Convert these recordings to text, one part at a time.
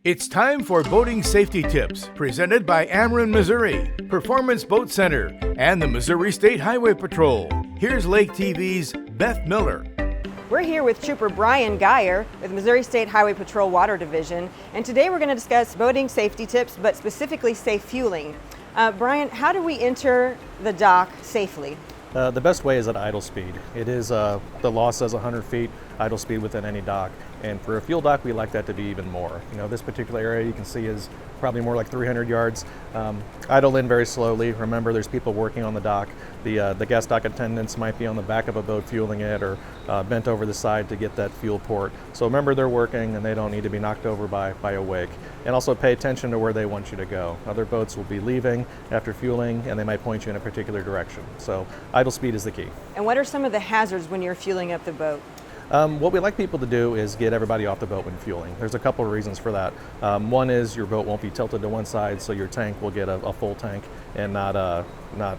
It's time for Boating Safety Tips, presented by Ameren, Missouri, Performance Boat Center, and the Missouri State Highway Patrol. Here's Lake TV's Beth Miller. We're here with Trooper Brian Geyer with Missouri State Highway Patrol Water Division, and today we're going to discuss boating safety tips, but specifically safe fueling. Brian, how do we enter the dock safely? The best way is at idle speed. It is, the law says 100 feet idle speed within any dock. And for a fuel dock, we like that to be even more. You know, this particular area you can see is probably more like 300 yards. Idle in very slowly. Remember, there's people working on the dock. The guest dock attendants might be on the back of a boat fueling it or bent over the side to get that fuel port. So remember, they're working and they don't need to be knocked over by a wake. And also pay attention to where they want you to go. Other boats will be leaving after fueling and they might point you in a particular direction. So idle speed is the key. And what are some of the hazards when you're fueling up the boat? What we like people to do is get everybody off the boat when fueling. There's a couple of reasons for that. One is your boat won't be tilted to one side, so your tank will get a full tank and not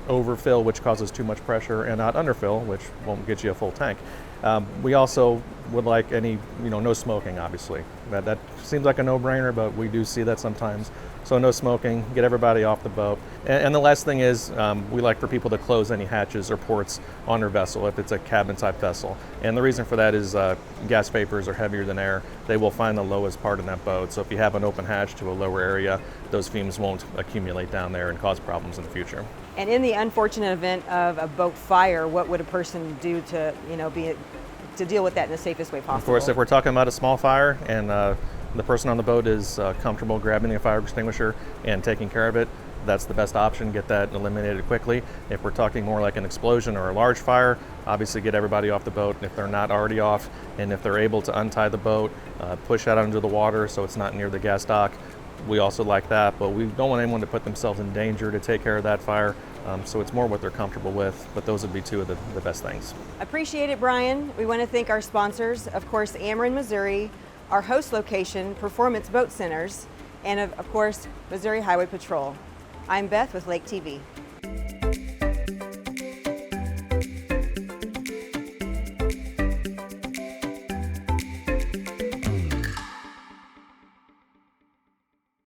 overfill, which causes too much pressure, and not underfill, which won't get you a full tank. We also would like no smoking, obviously. That seems like a no-brainer, but we do see that sometimes. So no smoking, get everybody off the boat. And the last thing is we like for people to close any hatches or ports on their vessel if it's a cabin type vessel. And the reason for that is gas vapors are heavier than air. They will find the lowest part in that boat. So if you have an open hatch to a lower area, those fumes won't accumulate down there and cause problems in the future. And in the unfortunate event of a boat fire, what would a person do to deal with that in the safest way possible? Of course, if we're talking about a small fire and the person on the boat is comfortable grabbing a fire extinguisher and taking care of it, that's the best option. Get that eliminated quickly. If we're talking more like an explosion or a large fire, obviously get everybody off the boat if they're not already off, and if they're able to untie the boat, push out under the water so it's not near the gas dock. We also like that, but we don't want anyone to put themselves in danger to take care of that fire. So it's more what they're comfortable with, but those would be two of the best things. Appreciate it, Brian. We want to thank our sponsors, of course, Ameren, Missouri, our host location, Performance Boat Centers, and of course, Missouri Highway Patrol. I'm Beth with Lake TV.